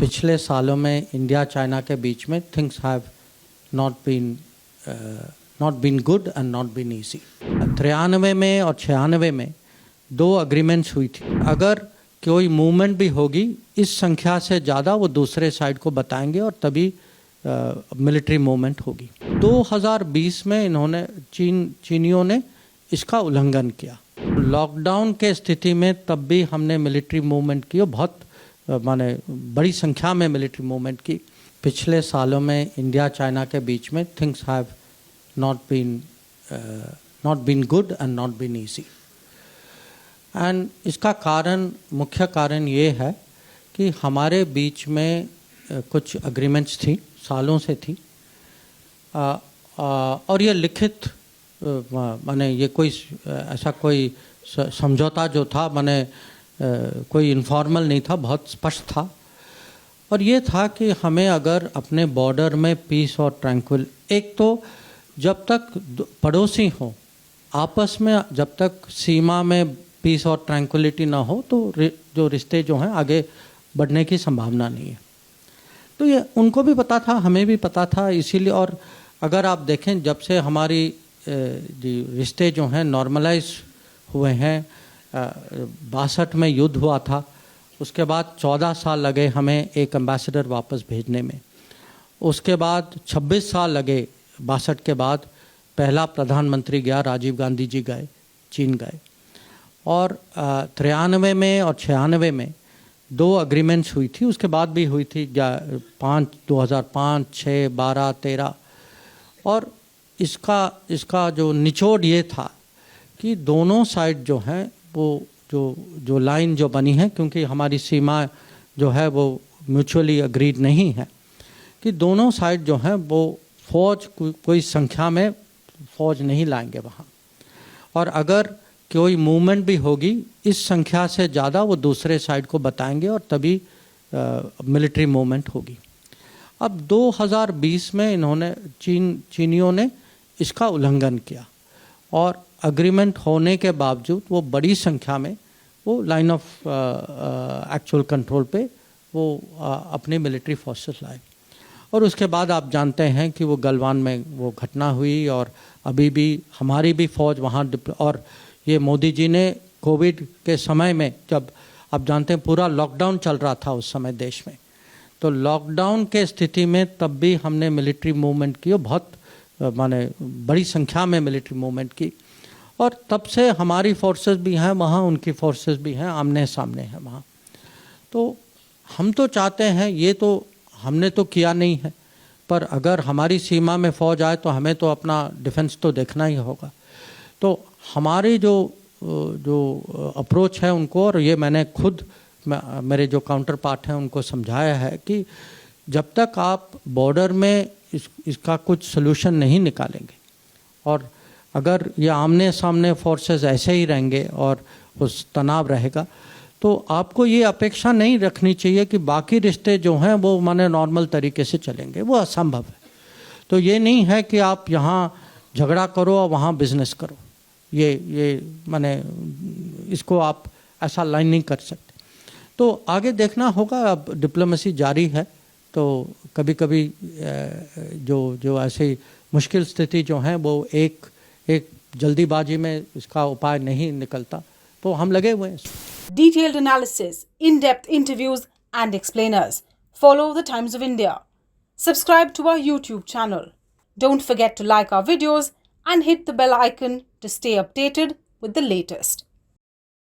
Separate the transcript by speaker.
Speaker 1: पिछले सालों में इंडिया चाइना के बीच में things have not been good and not been easy. 93 में और 96 में 2 अग्रीमेंट्स हुई थी। अगर कोई मूवमेंट भी होगी इस संख्या से ज़्यादा वो दूसरे साइड को बताएंगे और तभी मिलिट्री मूवमेंट होगी। 2020 में इन्होंने चीनियों ने इसका उल्लंघन किया। लॉकडाउन के स्थिति में तब भी हमने मिलिट्री मूवमेंट की और बहुत माने बड़ी संख्या में मिलिट्री मूवमेंट की। पिछले सालों में इंडिया चाइना के बीच में things have not been good and not been easy. And इसका कारण, मुख्य कारण ये है कि हमारे बीच में कुछ अग्रीमेंट्स थी, सालों से थी, और ये लिखित माने ये कोई ऐसा कोई समझौता जो था माने कोई इनफॉर्मल नहीं था, बहुत स्पष्ट था। और ये था कि हमें अगर अपने बॉर्डर में पीस और ट्रैंक्विल, एक तो जब तक पड़ोसी हों आपस में, जब तक सीमा में पीस और ट्रैंक्विलिटी ना हो तो जो रिश्ते जो हैं आगे बढ़ने की संभावना नहीं है। तो ये उनको भी पता था, हमें भी पता था, इसीलिए। और अगर आप देखें जब से हमारी रिश्ते जो हैं नॉर्मलाइज हुए हैं, 62 में युद्ध हुआ था, उसके बाद 14 साल लगे हमें एक एम्बेसडर वापस भेजने में। उसके बाद 26 साल लगे, 62 के बाद पहला प्रधानमंत्री गया, राजीव गांधी जी गए, चीन गए। और 93 में और 96 में 2 अग्रीमेंट्स हुई थी, उसके बाद भी हुई थी 2005, 6, 12, 13। और इसका जो निचोड़ ये था कि दोनों साइड जो हैं वो जो लाइन जो बनी है, क्योंकि हमारी सीमा जो है वो म्यूचुअली अग्रीड नहीं है, कि दोनों साइड जो हैं वो फौज कोई संख्या में फौज नहीं लाएंगे वहाँ। और अगर कोई मूवमेंट भी होगी इस संख्या से ज़्यादा वो दूसरे साइड को बताएंगे और तभी मिलिट्री मूवमेंट होगी। अब 2020 में इन्होंने चीनियों ने इसका उल्लंघन किया और अग्रीमेंट होने के बावजूद वो बड़ी संख्या में वो लाइन ऑफ एक्चुअल कंट्रोल पे वो अपनी मिलिट्री फोर्सेस लाए। और उसके बाद आप जानते हैं कि वो गलवान में वो घटना हुई और अभी भी हमारी भी फ़ौज वहाँ, और ये मोदी जी ने कोविड के समय में, जब आप जानते हैं पूरा लॉकडाउन चल रहा था उस समय देश में, तो लॉकडाउन के स्थिति में तब भी हमने मिलिट्री मूवमेंट की और बहुत माने बड़ी संख्या में मिलिट्री मूवमेंट की। और तब से हमारी फोर्सेस भी हैं वहाँ, उनकी फोर्सेस भी हैं, आमने सामने हैं वहाँ। तो हम तो चाहते हैं, ये तो हमने तो किया नहीं है, पर अगर हमारी सीमा में फ़ौज आए तो हमें तो अपना डिफेंस तो देखना ही होगा। तो हमारी जो अप्रोच है उनको, और ये मैंने खुद मेरे जो काउंटर पार्ट हैं उनको समझाया है कि जब तक आप बॉर्डर में इसका कुछ सोल्यूशन नहीं निकालेंगे और अगर ये आमने सामने फोर्सेस ऐसे ही रहेंगे और उस तनाव रहेगा, तो आपको ये अपेक्षा नहीं रखनी चाहिए कि बाकी रिश्ते जो हैं वो माने नॉर्मल तरीके से चलेंगे, वो असंभव है। तो ये नहीं है कि आप यहाँ झगड़ा करो और वहाँ बिजनेस करो, ये माने इसको आप ऐसा लाइन नहीं कर सकते। तो आगे देखना होगा, अब डिप्लोमेसी जारी है, तो कभी कभी जो ऐसी मुश्किल स्थिति जो है वो एक जल्दीबाजी में इसका उपाय नहीं निकलता, तो हम लगे हुए हैं।
Speaker 2: Detailed analysis, in-depth interviews and explainers. Follow the Times of India. Subscribe to our YouTube channel. Don't forget to like our videos and hit the bell icon to stay updated with the latest.